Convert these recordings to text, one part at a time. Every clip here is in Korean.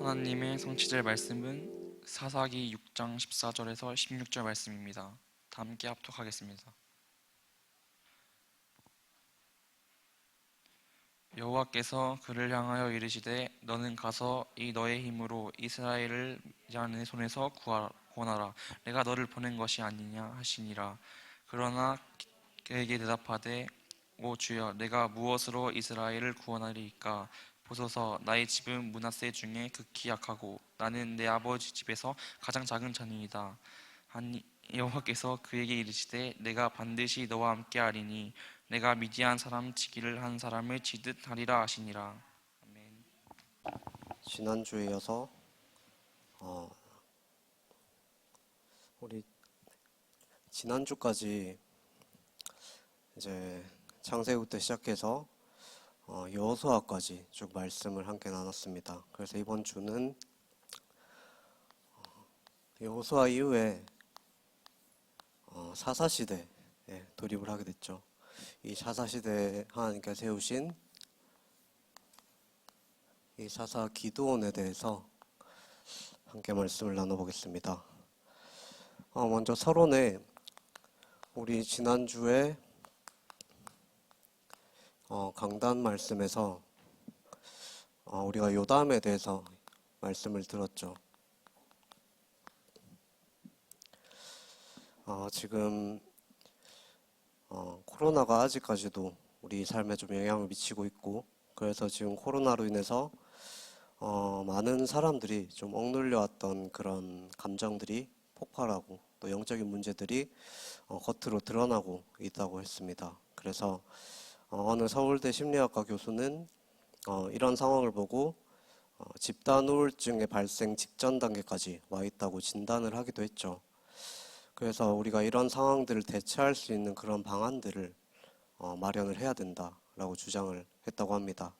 하나님의 성취될 말씀은 사사기 6장 14절에서 16절 말씀입니다. 다 함께 합독하겠습니다. 여호와께서 그를 향하여 이르시되 너는 가서 이 너의 힘으로 이스라엘을 미디안의 손에서 구원하라. 내가 너를 보낸 것이 아니냐 하시니라. 그러나 그에게 대답하되 오 주여, 내가 무엇으로 이스라엘을 구원하리이까? 보소서, 나의 집은 므낫세 중에 극히 약하고 나는 내 아버지 집에서 가장 작은 자니이다. 하니 여호와께서 그에게 이르시되 내가 반드시 너와 함께하리니 내가 미디안 사람 치기를 한 사람을 치듯 하리라 하시니라. 아멘. 지난주에 이어서 우리 지난주까지 이제 창세기부터 시작해서 여호수아까지 쭉 말씀을 함께 나눴습니다. 그래서 이번 주는 여호수아 이후에 사사시대에 돌입을 하게 됐죠. 이 사사시대에 하나님께서 세우신 이 사사 기드온에 대해서 함께 말씀을 나눠보겠습니다. 먼저 서론에 우리 지난주에 강단 말씀에서 우리가 요담에 대해서 말씀을 들었죠. 지금 코로나가 아직까지도 우리 삶에 좀 영향을 미치고 있고, 그래서 지금 코로나로 인해서 많은 사람들이 좀 억눌려 왔던 그런 감정들이 폭발하고 또 영적인 문제들이 겉으로 드러나고 있다고 했습니다. 그래서 어느 서울대 심리학과 교수는 이런 상황을 보고 집단 우울증의 발생 직전 단계까지 와 있다고 진단을 하기도 했죠. 그래서 우리가 이런 상황들을 대처할 수 있는 그런 방안들을 마련을 해야 된다라고 주장을 했다고 합니다.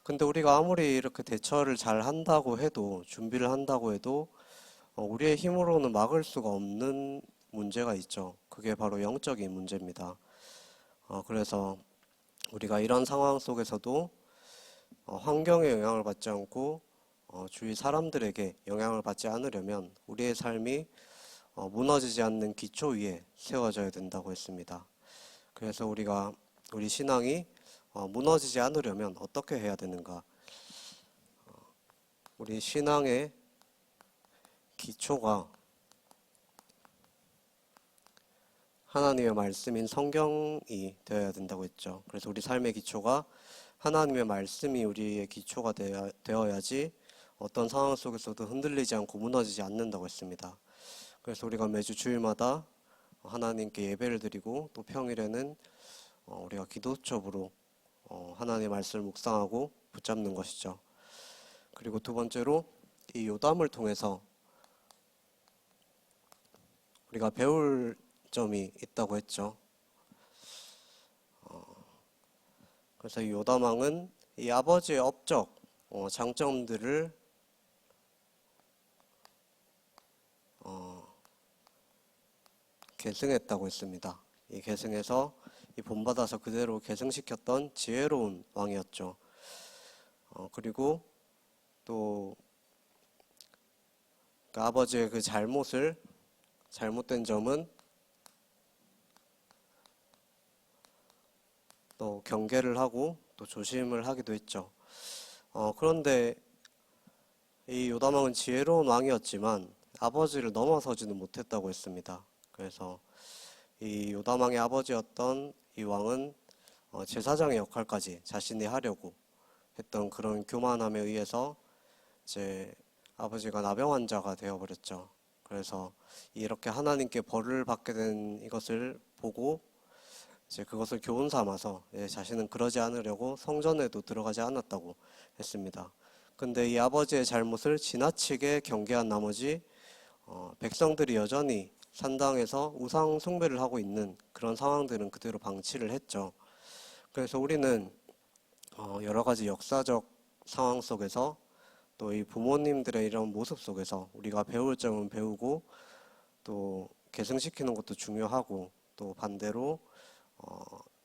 근데 우리가 아무리 이렇게 대처를 잘 한다고 해도, 준비를 한다고 해도 우리의 힘으로는 막을 수가 없는 문제가 있죠. 그게 바로 영적인 문제입니다. 그래서 우리가 이런 상황 속에서도 환경에 영향을 받지 않고 주위 사람들에게 영향을 받지 않으려면 우리의 삶이 무너지지 않는 기초 위에 세워져야 된다고 했습니다. 그래서 우리 신앙이 무너지지 않으려면 어떻게 해야 되는가? 우리 신앙의 기초가 하나님의 말씀인 성경이 되어야 된다고 했죠. 그래서 우리 삶의 기초가 하나님의 말씀이 우리의 기초가 되어야지 어떤 상황 속에서도 흔들리지 않고 무너지지 않는다고 했습니다. 그래서 우리가 매주 주일마다 하나님께 예배를 드리고 또 평일에는 우리가 기도첩으로 하나님의 말씀을 묵상하고 붙잡는 것이죠. 그리고 두 번째로 이 요담을 통해서 우리가 배울 점이 있다고 했죠. 그래서 이 요담왕은 이 아버지의 업적, 장점들을 계승했다고 했습니다. 이 계승해서 이 본받아서 그대로 계승시켰던 지혜로운 왕이었죠. 그리고 또 그 아버지의 그 잘못된 점은 또 경계를 하고 또 조심을 하기도 했죠. 그런데 이 요담왕은 지혜로운 왕이었지만 아버지를 넘어서지는 못했다고 했습니다. 그래서 이 요담왕의 아버지였던 이 왕은 제사장의 역할까지 자신이 하려고 했던 그런 교만함에 의해서 이제 아버지가 나병 환자가 되어버렸죠. 그래서 이렇게 하나님께 벌을 받게 된 이것을 보고 이제 그것을 교훈 삼아서 자신은 그러지 않으려고 성전에도 들어가지 않았다고 했습니다. 근데 이 아버지의 잘못을 지나치게 경계한 나머지 백성들이 여전히 산당에서 우상 숭배를 하고 있는 그런 상황들은 그대로 방치를 했죠. 그래서 우리는 여러 가지 역사적 상황 속에서 또 이 부모님들의 이런 모습 속에서 우리가 배울 점은 배우고 또 계승시키는 것도 중요하고 또 반대로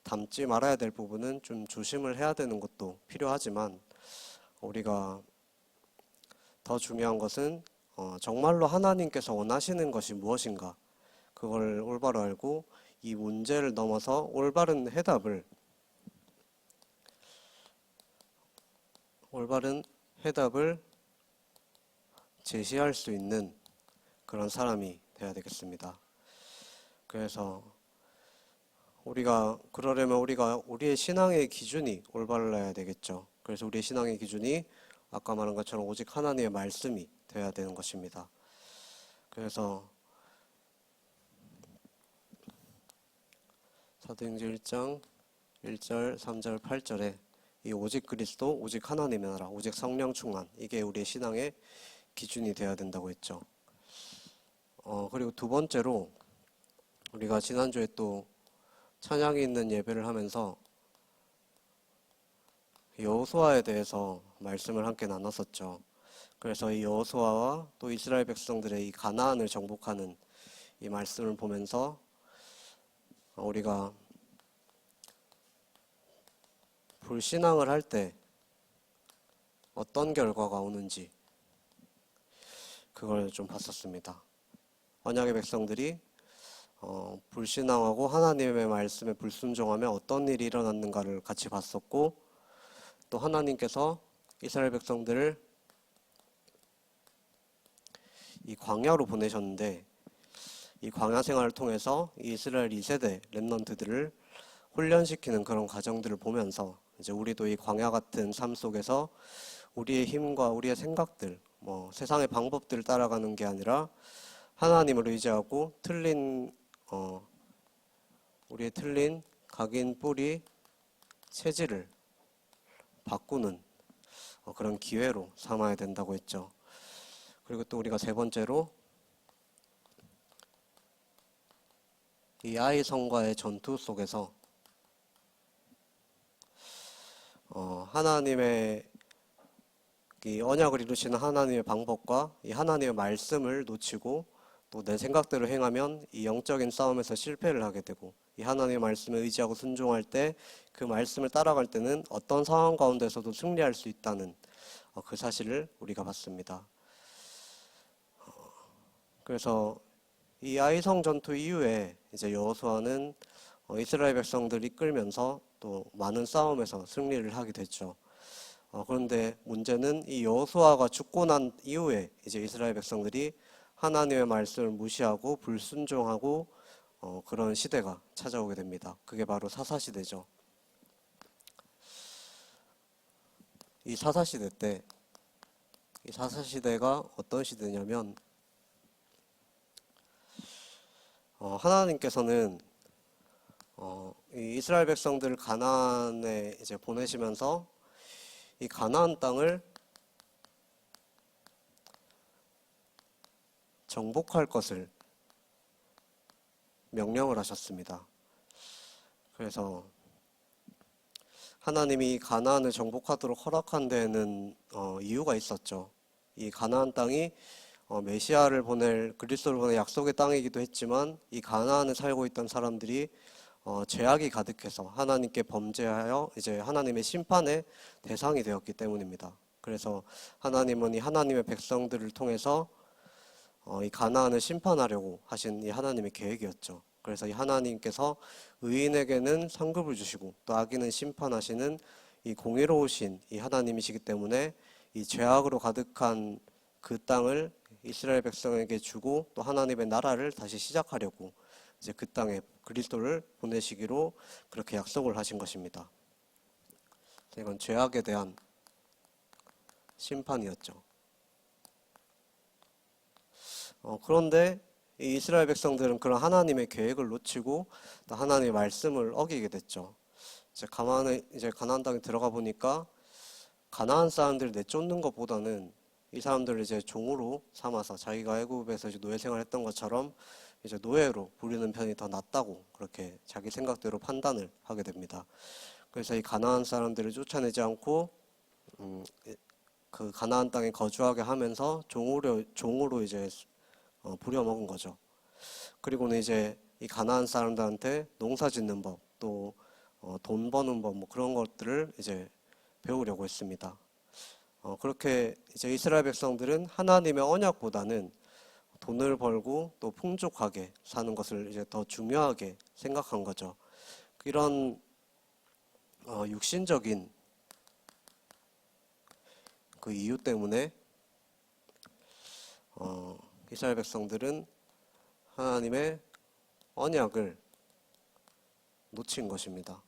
담지 말아야 될 부분은 좀 조심을 해야 되는 것도 필요하지만 우리가 더 중요한 것은 정말로 하나님께서 원하시는 것이 무엇인가, 그걸 올바로 알고 이 문제를 넘어서 올바른 해답을 제시할 수 있는 그런 사람이 되어야 되겠습니다. 그래서 그러려면 우리의 신앙의 기준이 올바라야 되겠죠. 그래서 우리의 신앙의 기준이 아까 말한 것처럼 오직 하나님의 말씀이 되어야 되는 것입니다. 그래서 사도행전 1장 1절, 3절, 8절에 이 오직 그리스도, 오직 하나님의 나라, 오직 성령 충만, 이게 우리의 신앙의 기준이 되어야 된다고 했죠. 그리고 두 번째로 우리가 지난주에 또 찬양이 있는 예배를 하면서 여호수아에 대해서 말씀을 함께 나눴었죠. 그래서 이 여호수아와 또 이스라엘 백성들의 이 가나안을 정복하는 이 말씀을 보면서 우리가 불신앙을 할 때 어떤 결과가 오는지 그걸 좀 봤었습니다. 언약의 백성들이 불신앙하고 하나님의 말씀에 불순종하면 어떤 일이 일어났는가를 같이 봤었고, 또 하나님께서 이스라엘 백성들을 이 광야로 보내셨는데 이 광야 생활을 통해서 이스라엘 2세대 렘넌트들을 훈련시키는 그런 과정들을 보면서 이제 우리도 이 광야 같은 삶 속에서 우리의 힘과 우리의 생각들, 세상의 방법들을 따라가는 게 아니라 하나님을 의지하고 우리의 틀린 각인 뿌리 체질을 바꾸는 그런 기회로 삼아야 된다고 했죠. 그리고 또 우리가 세 번째로 이 아이성과의 전투 속에서 하나님의 이 언약을 이루시는 하나님의 방법과 이 하나님의 말씀을 놓치고 또 내 생각대로 행하면 이 영적인 싸움에서 실패를 하게 되고, 이 하나님의 말씀에 의지하고 순종할 때 그 말씀을 따라갈 때는 어떤 상황 가운데서도 승리할 수 있다는 그 사실을 우리가 봤습니다. 그래서 이 아이성 전투 이후에 이제 여호수아는 이스라엘 백성들을 이끌면서 또 많은 싸움에서 승리를 하게 됐죠. 그런데 문제는 이 여호수아가 죽고 난 이후에 이제 이스라엘 백성들이 하나님의 말씀을 무시하고 불순종하고 그런 시대가 찾아오게 됩니다. 그게 바로 사사시대죠. 이 사사시대가 어떤 시대냐면 하나님께서는 이 이스라엘 백성들을 가나안에 이제 보내시면서 이 가나안 땅을 정복할 것을 명령을 하셨습니다. 그래서 하나님이 가나안을 정복하도록 허락한 데에는 이유가 있었죠. 이 가나안 땅이 메시아를 보낼, 그리스도를 보낼 약속의 땅이기도 했지만 이 가나안에 살고 있던 사람들이 죄악이 가득해서 하나님께 범죄하여 이제 하나님의 심판의 대상이 되었기 때문입니다. 그래서 하나님은 이 하나님의 백성들을 통해서 이 가나안을 심판하려고 하신 이 하나님의 계획이었죠. 그래서 이 하나님께서 의인에게는 상급을 주시고 또 악인은 심판하시는 이 공의로우신 이 하나님이시기 때문에 이 죄악으로 가득한 그 땅을 이스라엘 백성에게 주고 또 하나님의 나라를 다시 시작하려고 이제 그 땅에 그리스도를 보내시기로 그렇게 약속을 하신 것입니다. 이건 죄악에 대한 심판이었죠. 그런데 이 이스라엘 백성들은 그런 하나님의 계획을 놓치고 또 하나님의 말씀을 어기게 됐죠. 이제 가나안 땅에 들어가 보니까 가나안 사람들을 내쫓는 것보다는 이 사람들을 이제 종으로 삼아서 자기가 애굽에서 이제 노예 생활했던 것처럼 이제 노예로 부리는 편이 더 낫다고 그렇게 자기 생각대로 판단을 하게 됩니다. 그래서 이 가나안 사람들을 쫓아내지 않고 그 가나안 땅에 거주하게 하면서 종으로 이제 부려먹은 거죠. 그리고는 이제 이 가나안 사람들한테 농사 짓는 법, 또 돈 버는 법, 그런 것들을 이제 배우려고 했습니다. 그렇게 이제 이스라엘 백성들은 하나님의 언약보다는 돈을 벌고 또 풍족하게 사는 것을 이제 더 중요하게 생각한 거죠. 이런 육신적인 그 이유 때문에 이스라엘 백성들은 하나님의 언약을 놓친 것입니다.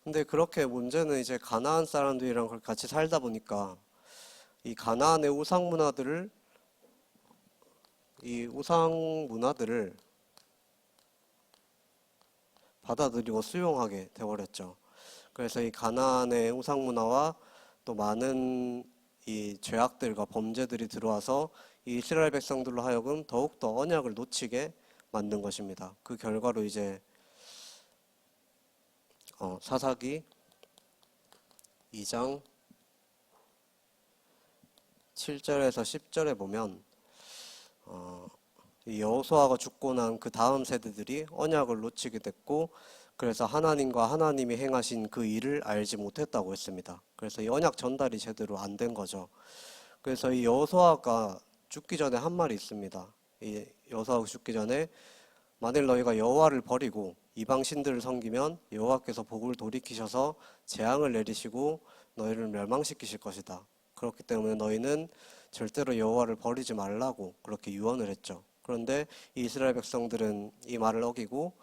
근데 그렇게 문제는 이제 가나안 사람들이랑 그렇게 같이 살다 보니까 이 가나안의 우상 문화들을 받아들이고 수용하게 되어버렸죠. 그래서 이 가나안의 우상 문화와 또 많은 이 죄악들과 범죄들이 들어와서 이 이스라엘 백성들로 하여금 더욱더 언약을 놓치게 만든 것입니다. 그 결과로 이제 사사기 2장 7절에서 10절에 보면 이 여호수아가 죽고 난 그 다음 세대들이 언약을 놓치게 됐고, 그래서 하나님과 하나님이 행하신 그 일을 알지 못했다고 했습니다. 그래서 이 언약 전달이 제대로 안 된 거죠. 그래서 이 여호수아가 죽기 전에 한 말이 있습니다. 이 여호수아가 죽기 전에 만일 너희가 여호와를 버리고 이방 신들을 섬기면 여호와께서 복을 돌이키셔서 재앙을 내리시고 너희를 멸망시키실 것이다. 그렇기 때문에 너희는 절대로 여호와를 버리지 말라고 그렇게 유언을 했죠. 그런데 이 이스라엘 백성들은 이 말을 어기고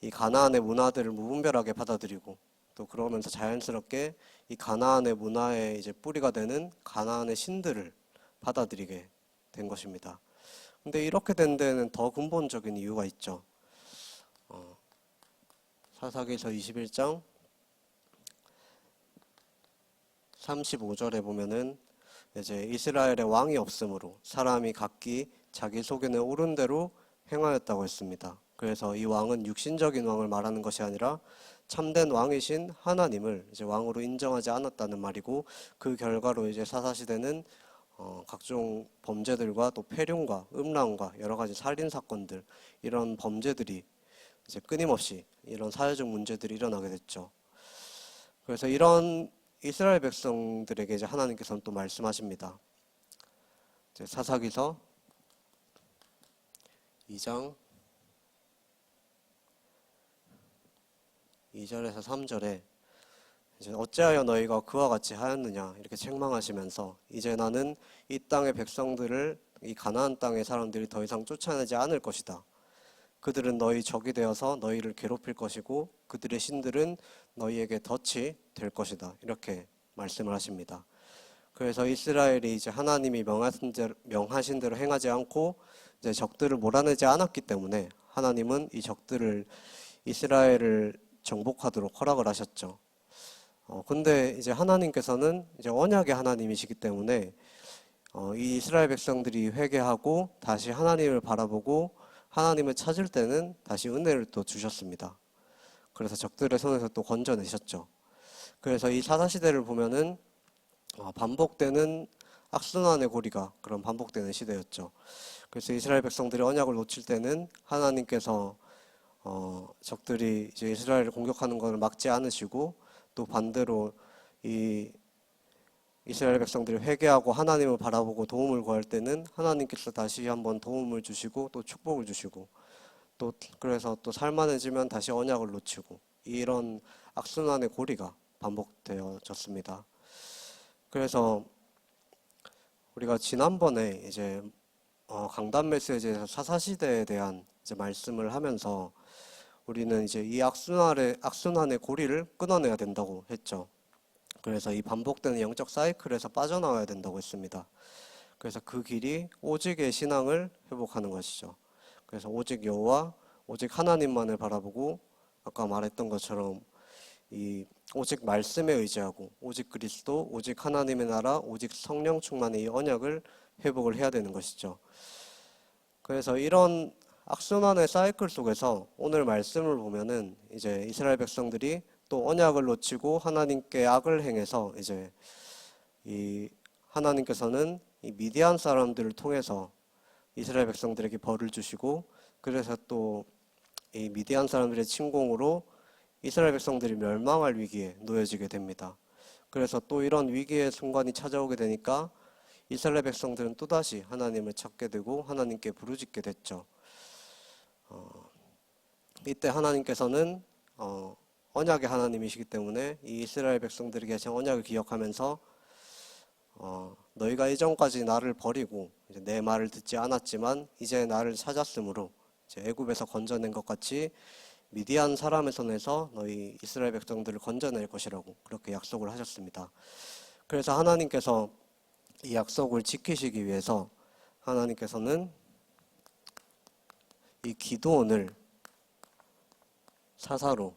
이 가나안의 문화들을 무분별하게 받아들이고, 또 그러면서 자연스럽게 이 가나안의 문화의 이제 뿌리가 되는 가나안의 신들을 받아들이게 된 것입니다. 근데 이렇게 된 데는 더 근본적인 이유가 있죠. 사사기서 21장 35절에 보면은 이제 이스라엘의 왕이 없으므로 사람이 각기 자기 속에는 옳은 대로 행하였다고 했습니다. 그래서 이 왕은 육신적인 왕을 말하는 것이 아니라 참된 왕이신 하나님을 이제 왕으로 인정하지 않았다는 말이고, 그 결과로 이제 사사시대는 각종 범죄들과 또 폐륜과 음란과 여러 가지 살인 사건들, 이런 범죄들이 이제 끊임없이 이런 사회적 문제들이 일어나게 됐죠. 그래서 이런 이스라엘 백성들에게 이제 하나님께서는 또 말씀하십니다. 이제 사사기서 2장 2절에서 3절에 이제 어찌하여 너희가 그와 같이 하였느냐 이렇게 책망하시면서, 이제 나는 이 땅의 백성들을 이 가나안 땅의 사람들이 더 이상 쫓아내지 않을 것이다. 그들은 너희 적이 되어서 너희를 괴롭힐 것이고 그들의 신들은 너희에게 덫이 될 것이다. 이렇게 말씀을 하십니다. 그래서 이스라엘이 이제 하나님이 명하신 대로 행하지 않고 이제 적들을 몰아내지 않았기 때문에 하나님은 이 적들을 이스라엘을 정복하도록 허락을 하셨죠. 근데 이제 하나님께서는 이제 언약의 하나님이시기 때문에 이 이스라엘 백성들이 회개하고 다시 하나님을 바라보고 하나님을 찾을 때는 다시 은혜를 또 주셨습니다. 그래서 적들의 손에서 또 건져내셨죠. 그래서 이 사사시대를 보면은 반복되는 악순환의 고리가 그런 반복되는 시대였죠. 그래서 이스라엘 백성들이 언약을 놓칠 때는 하나님께서 적들이 이제 이스라엘을 공격하는 것을 막지 않으시고, 또 반대로 이 이스라엘 백성들이 회개하고 하나님을 바라보고 도움을 구할 때는 하나님께서 다시 한번 도움을 주시고 또 축복을 주시고, 또 그래서 또 살만해지면 다시 언약을 놓치고, 이런 악순환의 고리가 반복되어졌습니다. 그래서 우리가 지난번에 이제 강단 메시지에서 사사시대에 대한 이제 말씀을 하면서 우리는 이제 이 악순환의 고리를 끊어내야 된다고 했죠. 그래서 이 반복되는 영적 사이클에서 빠져나와야 된다고 했습니다. 그래서 그 길이 오직의 신앙을 회복하는 것이죠. 그래서 오직 여호와, 오직 하나님만을 바라보고 아까 말했던 것처럼 이 오직 말씀에 의지하고 오직 그리스도, 오직 하나님의 나라, 오직 성령 충만의 이 언약을 회복을 해야 되는 것이죠. 그래서 이런 악순환의 사이클 속에서 오늘 말씀을 보면은 이제 이스라엘 백성들이 또 언약을 놓치고 하나님께 악을 행해서 이제 이 하나님께서는 이 미디안 사람들을 통해서 이스라엘 백성들에게 벌을 주시고, 그래서 또 이 미디안 사람들의 침공으로 이스라엘 백성들이 멸망할 위기에 놓여지게 됩니다. 그래서 또 이런 위기의 순간이 찾아오게 되니까 이스라엘 백성들은 또다시 하나님을 찾게 되고 하나님께 부르짖게 됐죠. 이때 하나님께서는 언약의 하나님이시기 때문에 이 이스라엘 백성들에게 하신 언약을 기억하면서 너희가 이전까지 나를 버리고 이제 내 말을 듣지 않았지만 이제 나를 찾았으므로 이제 애굽에서 건져낸 것 같이 미디안 사람의 손에서 너희 이스라엘 백성들을 건져낼 것이라고 그렇게 약속을 하셨습니다. 그래서 하나님께서 이 약속을 지키시기 위해서 하나님께서는 이 기드온을 사사로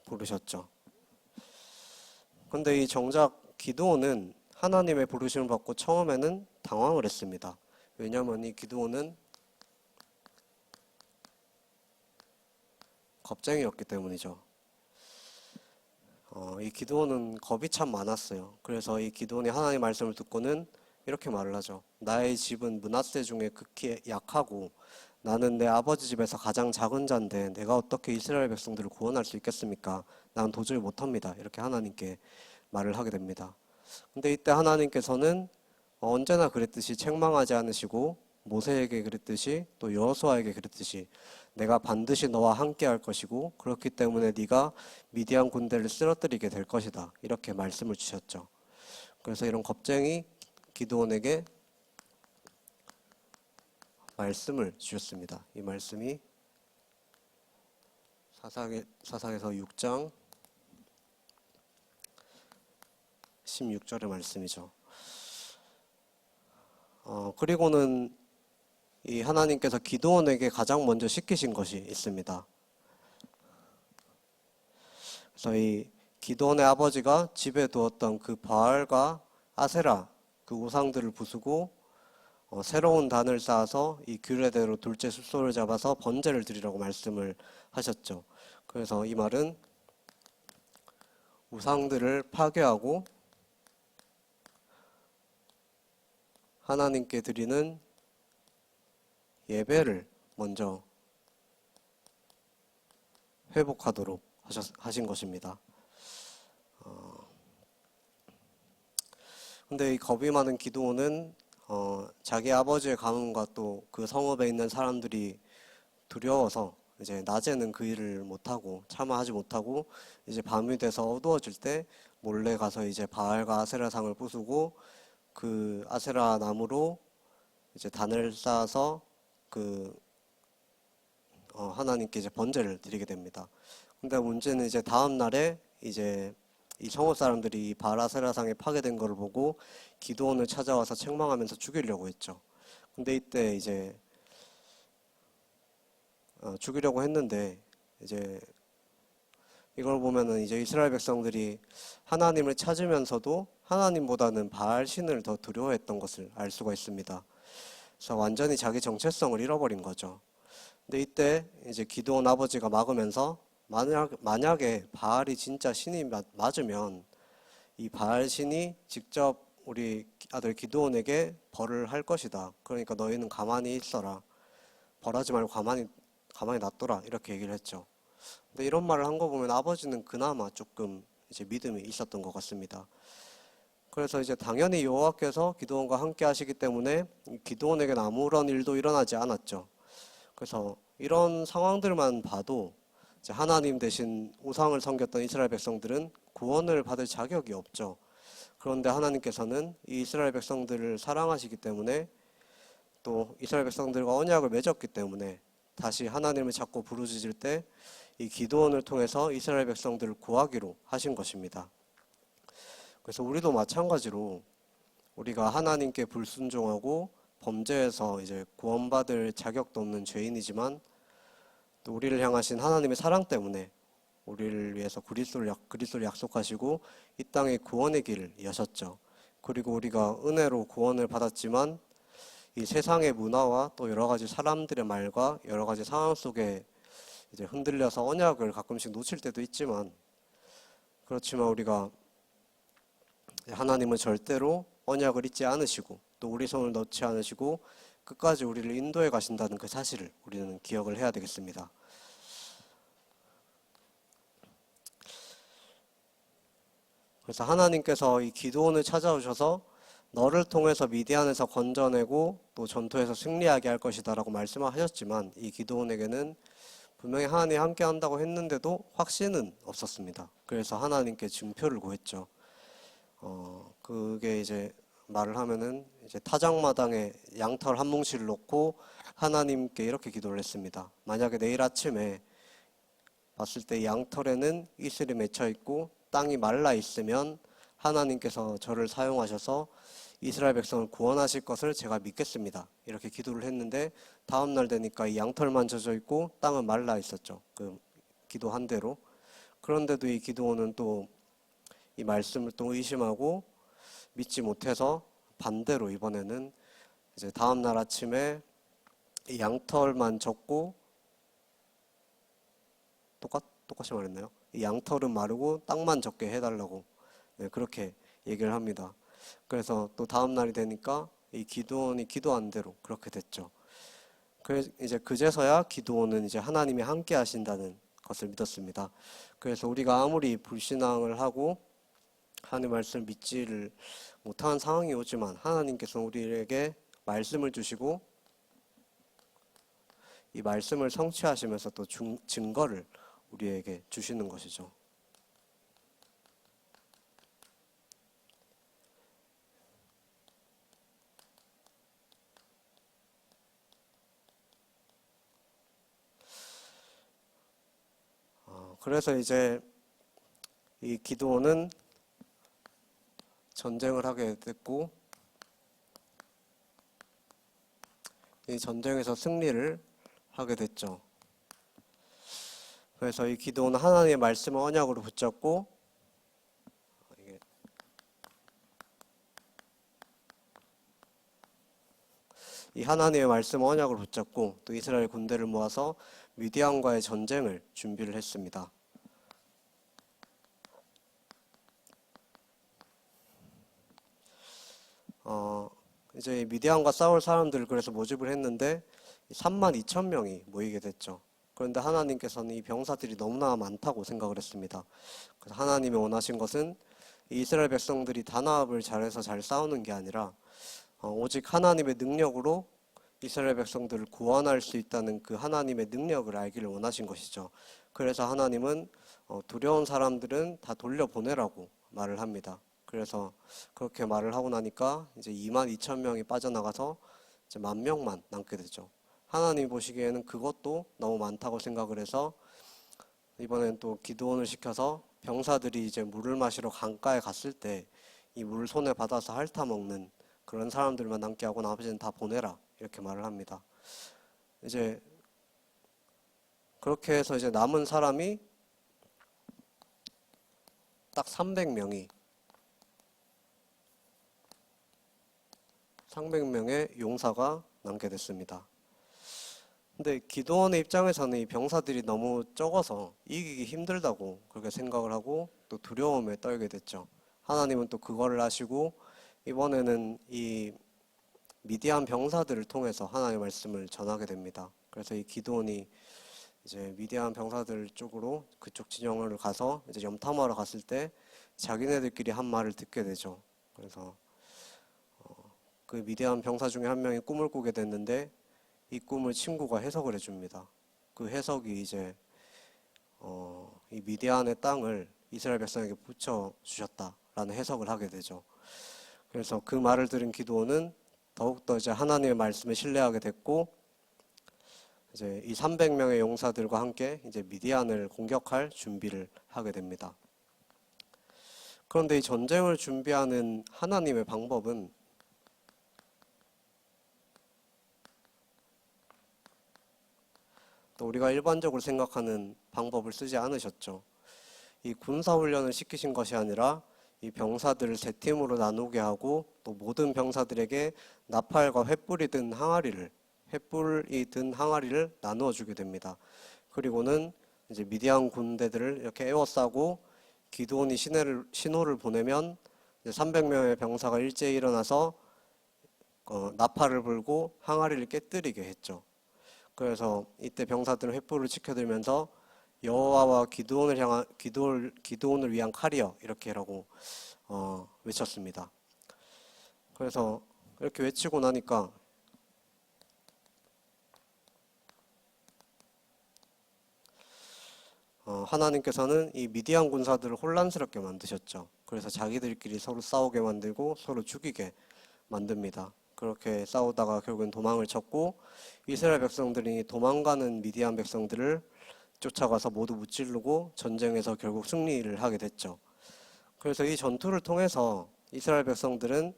부르셨죠. 근데 이 정작 기드온은 하나님의 부르심을 받고 처음에는 당황을 했습니다. 왜냐하면 이 기드온은 겁쟁이였기 때문이죠. 이 기드온은 겁이 참 많았어요. 그래서 이 기드온이 하나님의 말씀을 듣고는 이렇게 말을 하죠. 나의 집은 므낫세 중에 극히 약하고 나는 내 아버지 집에서 가장 작은 자인데 내가 어떻게 이스라엘 백성들을 구원할 수 있겠습니까? 난 도저히 못합니다. 이렇게 하나님께 말을 하게 됩니다. 근데 이때 하나님께서는 언제나 그랬듯이 책망하지 않으시고 모세에게 그랬듯이 또 여호수아에게 그랬듯이 내가 반드시 너와 함께 할 것이고 그렇기 때문에 네가 미디안 군대를 쓰러뜨리게 될 것이다. 이렇게 말씀을 주셨죠. 그래서 이런 겁쟁이 기드온에게 말씀을 주셨습니다. 이 말씀이 사사기에서 6장 16절의 말씀이죠. 그리고는 이 하나님께서 기드온에게 가장 먼저 시키신 것이 있습니다. 그래서 이 기드온의 아버지가 집에 두었던 그 바알과 아세라 그 우상들을 부수고 새로운 단을 쌓아서 이 규례대로 둘째 숫소를 잡아서 번제를 드리라고 말씀을 하셨죠. 그래서 이 말은 우상들을 파괴하고 하나님께 드리는 예배를 먼저 회복하도록 하신 것입니다. 근데 이 겁이 많은 기드온은 자기 아버지의 가문과 또 그 성읍에 있는 사람들이 두려워서 이제 낮에는 그 일을 못하고 참아하지 못하고 이제 밤이 돼서 어두워질 때 몰래 가서 이제 바알과 아세라상을 부수고 그 아세라 나무로 이제 단을 쌓아서 그 하나님께 이제 번제를 드리게 됩니다. 근데 문제는 이제 다음 날에 이제 이 성읍 사람들이 이 바알 아세라상에 파괴된 것을 보고 기드온을 찾아와서 책망하면서 죽이려고 했죠. 근데 이때 이제 죽이려고 했는데 이제 이걸 보면은 이제 이스라엘 백성들이 하나님을 찾으면서도 하나님보다는 바알 신을 더 두려워했던 것을 알 수가 있습니다. 그래서 완전히 자기 정체성을 잃어버린 거죠. 근데 이때 이제 기드온 아버지가 막으면서 만약에 바알이 진짜 신이 맞으면 이 바알 신이 직접 우리 아들 기드온에게 벌을 할 것이다. 그러니까 너희는 가만히 있어라. 벌하지 말고 가만히 놔둬라. 이렇게 얘기를 했죠. 근데 이런 말을 한 거 보면 아버지는 그나마 조금 이제 믿음이 있었던 것 같습니다. 그래서 이제 당연히 여호와께서 기드온과 함께 하시기 때문에 기드온에게는 아무런 일도 일어나지 않았죠. 그래서 이런 상황들만 봐도 이제 하나님 대신 우상을 섬겼던 이스라엘 백성들은 구원을 받을 자격이 없죠. 그런데 하나님께서는 이 이스라엘 백성들을 사랑하시기 때문에 또 이스라엘 백성들과 언약을 맺었기 때문에 다시 하나님을 찾고 부르짖을 때 이 기드온을 통해서 이스라엘 백성들을 구하기로 하신 것입니다. 그래서 우리도 마찬가지로 우리가 하나님께 불순종하고 범죄해서 이제 구원받을 자격도 없는 죄인이지만 또 우리를 향하신 하나님의 사랑 때문에 우리를 위해서 그리스도를 약속하시고 이 땅에 구원의 길을 여셨죠. 그리고 우리가 은혜로 구원을 받았지만 이 세상의 문화와 또 여러 가지 사람들의 말과 여러 가지 상황 속에 이제 흔들려서 언약을 가끔씩 놓칠 때도 있지만 그렇지만 우리가 하나님은 절대로 언약을 잊지 않으시고 또 우리 손을 놓지 않으시고 끝까지 우리를 인도해 가신다는 그 사실을 우리는 기억을 해야 되겠습니다. 그래서 하나님께서 이 기드온을 찾아오셔서 너를 통해서 미디안에서 건져내고 또 전투에서 승리하게 할 것이다라고 말씀을 하셨지만 이 기드온에게는 분명히 하나님이 함께 한다고 했는데도 확신은 없었습니다. 그래서 하나님께 증표를 구했죠. 그게 이제 말을 하면은 이제 타작마당에 양털 한 뭉치를 놓고 하나님께 이렇게 기도를 했습니다. 만약에 내일 아침에 봤을 때 양털에는 이슬이 맺혀 있고 땅이 말라 있으면 하나님께서 저를 사용하셔서 이스라엘 백성을 구원하실 것을 제가 믿겠습니다. 이렇게 기도를 했는데 다음 날 되니까 이 양털만 젖어 있고 땅은 말라 있었죠. 그 기도한 대로. 그런데도 이 기도원은 또 이 말씀을 또 의심하고 믿지 못해서 반대로 이번에는 이제 다음 날 아침에 이 양털만 젖고 똑같이 말했나요? 이 양털은 마르고 땅만 젖게 해달라고 그렇게 얘기를 합니다. 그래서 또 다음 날이 되니까 이 기드온이 기도한 대로 그렇게 됐죠. 그래서 이제 그제서야 기드온은 이제 하나님이 함께 하신다는 것을 믿었습니다. 그래서 우리가 아무리 불신앙을 하고 하나님 말씀을 믿지를 못하는 상황이 오지만 하나님께서 우리에게 말씀을 주시고 이 말씀을 성취하시면서 또 증거를 우리에게 주시는 것이죠. 그래서 이제 이 기드온은 전쟁을 하게 됐고 이 전쟁에서 승리를 하게 됐죠. 그래서 이 기드온은 하나님의 말씀을 언약으로 붙잡고 이 하나님의 말씀을 언약으로 붙잡고 또 이스라엘 군대를 모아서 미디안과의 전쟁을 준비를 했습니다. 이제 미디안과 싸울 사람들을 그래서 모집을 했는데 32,000명이 모이게 됐죠. 그런데 하나님께서는 이 병사들이 너무나 많다고 생각을 했습니다. 그래서 하나님이 원하신 것은 이스라엘 백성들이 단합을 잘해서 잘 싸우는 게 아니라 오직 하나님의 능력으로 이스라엘 백성들을 구원할 수 있다는 그 하나님의 능력을 알기를 원하신 것이죠. 그래서 하나님은 두려운 사람들은 다 돌려보내라고 말을 합니다. 그래서 그렇게 말을 하고 나니까 이제 22,000명이 빠져나가서 이제 10,000명만 남게 되죠. 하나님 보시기에는 그것도 너무 많다고 생각을 해서 이번엔 또 기드온을 시켜서 병사들이 이제 물을 마시러 강가에 갔을 때 이 물을 손에 받아서 핥아 먹는 그런 사람들만 남게 하고 나머지는 다 보내라 이렇게 말을 합니다. 이제 그렇게 해서 이제 남은 사람이 딱 300명의 용사가 남게 됐습니다. 근데 기드온의 입장에서는 이 병사들이 너무 적어서 이기기 힘들다고 그렇게 생각을 하고 또 두려움에 떨게 됐죠. 하나님은 또 그거를 아시고 이번에는 이 미디안 병사들을 통해서 하나님의 말씀을 전하게 됩니다. 그래서 이 기드온이 이제 미디안 병사들 쪽으로 그쪽 진영을 가서 이제 염탐하러 갔을 때 자기네들끼리 한 말을 듣게 되죠. 그래서 그 미디안 병사 중에 한 명이 꿈을 꾸게 됐는데 이 꿈을 친구가 해석을 해줍니다. 그 해석이 이제 이 미디안의 땅을 이스라엘 백성에게 붙여주셨다라는 해석을 하게 되죠. 그래서 그 말을 들은 기드온은 더욱더 이제 하나님의 말씀에 신뢰하게 됐고 이제 이 300명의 용사들과 함께 이제 미디안을 공격할 준비를 하게 됩니다. 그런데 이 전쟁을 준비하는 하나님의 방법은 또 우리가 일반적으로 생각하는 방법을 쓰지 않으셨죠. 이 군사훈련을 시키신 것이 아니라 이 병사들을 세 팀으로 나누게 하고 또 모든 병사들에게 나팔과 횃불이 든 항아리를 나누어 주게 됩니다. 그리고는 이제 미디안 군대들을 이렇게 에워싸고 기드온이 신호를 보내면 300명의 병사가 일제히 일어나서 나팔을 불고 항아리를 깨뜨리게 했죠. 그래서 이때 병사들은 횃불을 지켜들면서 여호와와 기드온을 위한 칼이여 이렇게라고 외쳤습니다. 그래서 이렇게 외치고 나니까 하나님께서는 이 미디안 군사들을 혼란스럽게 만드셨죠. 그래서 자기들끼리 서로 싸우게 만들고 서로 죽이게 만듭니다. 그렇게 싸우다가 결국엔 도망을 쳤고 이스라엘 백성들이 도망가는 미디안 백성들을 쫓아가서 모두 무찌르고 전쟁에서 결국 승리를 하게 됐죠. 그래서 이 전투를 통해서 이스라엘 백성들은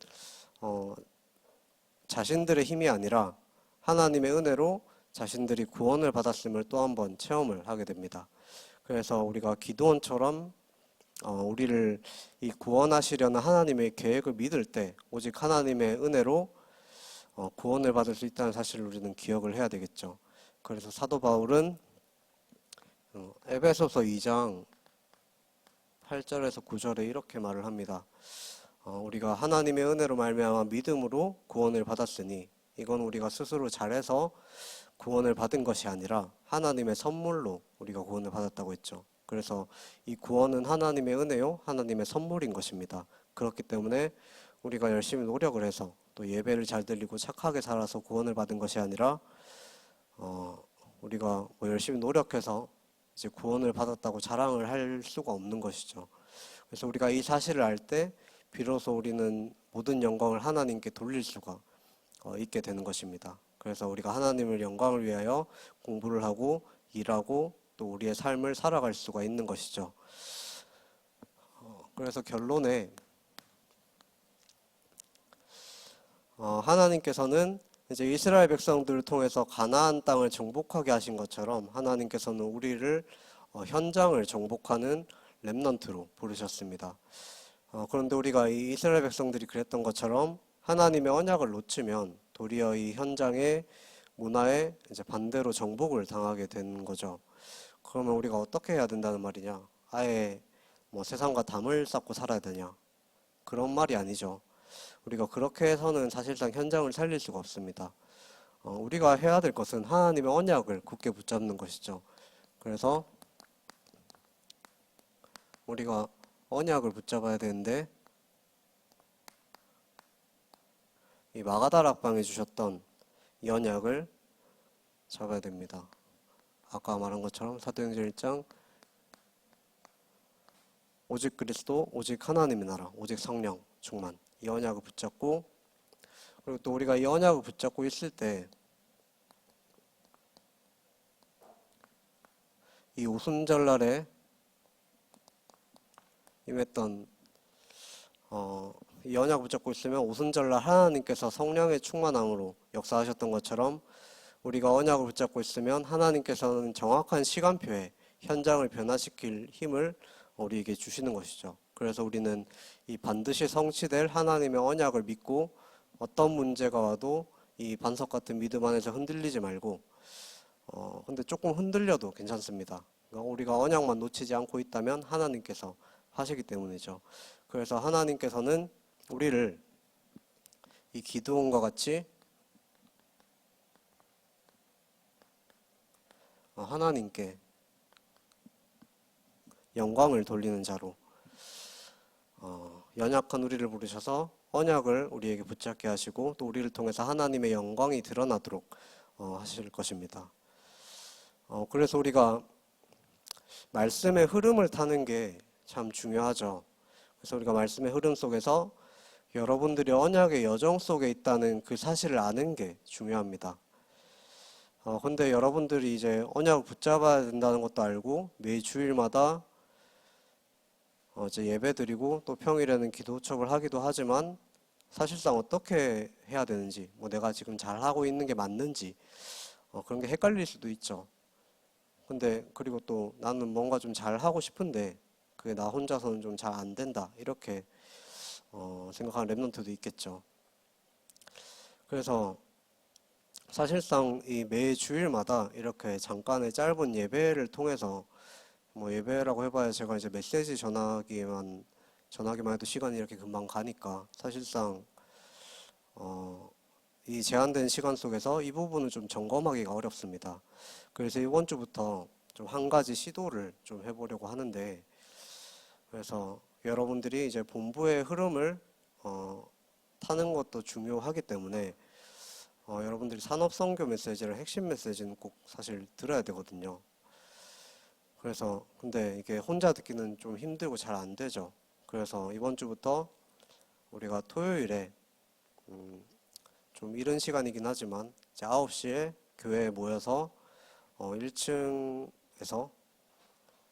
자신들의 힘이 아니라 하나님의 은혜로 자신들이 구원을 받았음을 또 한 번 체험을 하게 됩니다. 그래서 우리가 기드온처럼 우리를 이 구원하시려는 하나님의 계획을 믿을 때 오직 하나님의 은혜로 구원을 받을 수 있다는 사실을 우리는 기억을 해야 되겠죠. 그래서 사도 바울은 에베소서 2장 8절에서 9절에 이렇게 말을 합니다. 우리가 하나님의 은혜로 말미암아 믿음으로 구원을 받았으니 이건 우리가 스스로 잘해서 구원을 받은 것이 아니라 하나님의 선물로 우리가 구원을 받았다고 했죠. 그래서 이 구원은 하나님의 은혜요, 하나님의 선물인 것입니다. 그렇기 때문에 우리가 열심히 노력을 해서 또 예배를 잘 드리고 착하게 살아서 구원을 받은 것이 아니라 우리가 뭐 열심히 노력해서 이제 구원을 받았다고 자랑을 할 수가 없는 것이죠. 그래서 우리가 이 사실을 알 때 비로소 우리는 모든 영광을 하나님께 돌릴 수가 있게 되는 것입니다. 그래서 우리가 하나님을 영광을 위하여 공부를 하고 일하고 또 우리의 삶을 살아갈 수가 있는 것이죠. 그래서 결론에 하나님께서는 이제 이스라엘 백성들을 통해서 가나안 땅을 정복하게 하신 것처럼 하나님께서는 우리를 현장을 정복하는 렘넌트로 부르셨습니다. 그런데 우리가 이 이스라엘 백성들이 그랬던 것처럼 하나님의 언약을 놓치면 도리어 이 현장의 문화에 이제 반대로 정복을 당하게 되는 거죠. 그러면 우리가 어떻게 해야 된다는 말이냐? 아예 뭐 세상과 담을 쌓고 살아야 되냐? 그런 말이 아니죠. 우리가 그렇게 해서는 사실상 현장을 살릴 수가 없습니다. 우리가 해야 될 것은 하나님의 언약을 굳게 붙잡는 것이죠. 그래서 우리가 언약을 붙잡아야 되는데 이 마가다락방에 주셨던 이 언약을 잡아야 됩니다. 아까 말한 것처럼 사도행전 1장 오직 그리스도, 오직 하나님의 나라, 오직 성령, 충만 이 언약을 붙잡고 그리고 또 우리가 이 언약을 붙잡고 있을 때 이 오순절날에 임했던 이 언약을 붙잡고 있으면 오순절날 하나님께서 성령의 충만함으로 역사하셨던 것처럼 우리가 언약을 붙잡고 있으면 하나님께서는 정확한 시간표에 현장을 변화시킬 힘을 우리에게 주시는 것이죠. 그래서 우리는 이 반드시 성취될 하나님의 언약을 믿고 어떤 문제가 와도 이 반석 같은 믿음 안에서 흔들리지 말고 근데 조금 흔들려도 괜찮습니다. 그러니까 우리가 언약만 놓치지 않고 있다면 하나님께서 하시기 때문이죠. 그래서 하나님께서는 우리를 이 기드온과 같이 하나님께 영광을 돌리는 자로 연약한 우리를 부르셔서 언약을 우리에게 붙잡게 하시고 또 우리를 통해서 하나님의 영광이 드러나도록 하실 것입니다. 그래서 우리가 말씀의 흐름을 타는 게 참 중요하죠. 그래서 우리가 말씀의 흐름 속에서 여러분들이 언약의 여정 속에 있다는 그 사실을 아는 게 중요합니다. 근데 여러분들이 이제 언약을 붙잡아야 된다는 것도 알고 매 주일마다 이제 예배 드리고 또 평일에는 기도 수첩을 하기도 하지만 사실상 어떻게 해야 되는지 뭐 내가 지금 잘 하고 있는 게 맞는지 그런 게 헷갈릴 수도 있죠. 근데 그리고 또 나는 뭔가 좀 잘 하고 싶은데 그게 나 혼자서는 좀 잘 안 된다 이렇게 생각하는 랩런트도 있겠죠. 그래서 사실상 이 매 주일마다 이렇게 잠깐의 짧은 예배를 통해서 뭐 예배라고 해봐야 제가 이제 메시지 전하기만 해도 시간이 이렇게 금방 가니까 사실상 이 제한된 시간 속에서 이 부분을 좀 점검하기가 어렵습니다. 그래서 이번 주부터 좀 한 가지 시도를 좀 해보려고 하는데, 그래서 여러분들이 이제 본부의 흐름을 타는 것도 중요하기 때문에 여러분들이 산업선교 메시지를 핵심 메시지는 꼭 사실 들어야 되거든요. 그래서 근데 이게 혼자 듣기는 좀 힘들고 잘 안 되죠. 그래서 이번 주부터 우리가 토요일에 좀 이른 시간이긴 하지만 이제 9시에 교회에 모여서 1층에서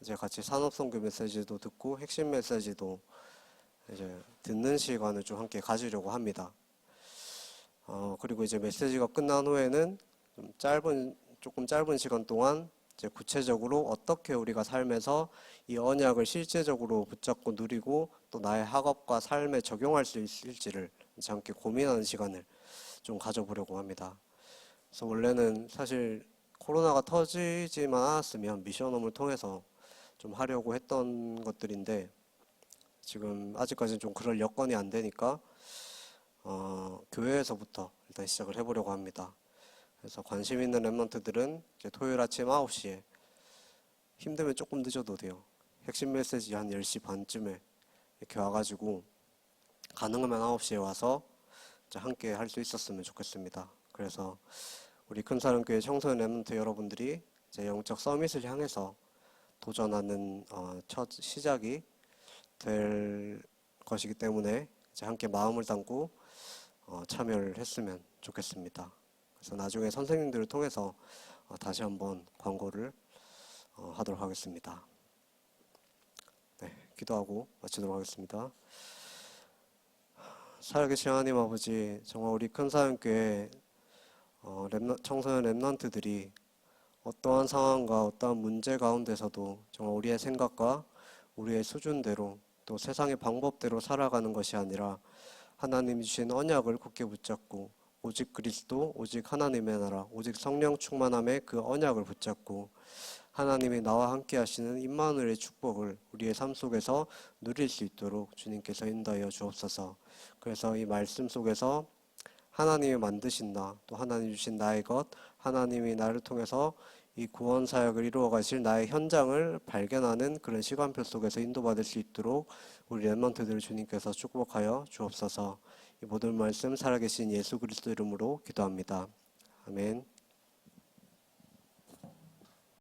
이제 같이 산업선교 메시지도 듣고 핵심 메시지도 이제 듣는 시간을 좀 함께 가지려고 합니다. 그리고 이제 메시지가 끝난 후에는 조금 짧은 시간 동안 이제 구체적으로 어떻게 우리가 삶에서 이 언약을 실제적으로 붙잡고 누리고 또 나의 학업과 삶에 적용할 수 있을지를 이제 함께 고민하는 시간을 좀 가져보려고 합니다. 그래서 원래는 사실 코로나가 터지지만 않았으면 미션홈을 통해서 좀 하려고 했던 것들인데 지금 아직까지는 좀 그럴 여건이 안 되니까 교회에서부터 일단 시작을 해보려고 합니다. 그래서 관심 있는 랩런트들은 이제 토요일 아침 9시에 힘들면 조금 늦어도 돼요. 핵심 메시지 한 10시 반쯤에 이렇게 와가지고 가능하면 9시에 와서 이제 함께 할 수 있었으면 좋겠습니다. 그래서 우리 큰사랑교회 청소년 랩런트 여러분들이 이제 영적 서밋을 향해서 도전하는 첫 시작이 될 것이기 때문에 이제 함께 마음을 담고 참여를 했으면 좋겠습니다. 그래서 나중에 선생님들을 통해서 다시 한번 광고를 하도록 하겠습니다. 네, 기도하고 마치도록 하겠습니다. 살아계신 하나님 아버지, 정말 우리 큰사랑교회 청소년 랩런트들이 어떠한 상황과 어떠한 문제 가운데서도 정말 우리의 생각과 우리의 수준대로 또 세상의 방법대로 살아가는 것이 아니라 하나님이 주신 언약을 굳게 붙잡고 오직 그리스도, 오직 하나님의 나라, 오직 성령 충만함의 그 언약을 붙잡고 하나님이 나와 함께 하시는 임마누엘의 축복을 우리의 삶 속에서 누릴 수 있도록 주님께서 인도하여 주옵소서. 그래서 이 말씀 속에서 하나님이 만드신 나, 또 하나님 주신 나의 것, 하나님이 나를 통해서 이 구원 사역을 이루어 가실 나의 현장을 발견하는 그런 시간표 속에서 인도받을 수 있도록 우리 랩런트들을 주님께서 축복하여 주옵소서. 이 모든 말씀 살아계신 예수 그리스도 이름으로 기도합니다. 아멘.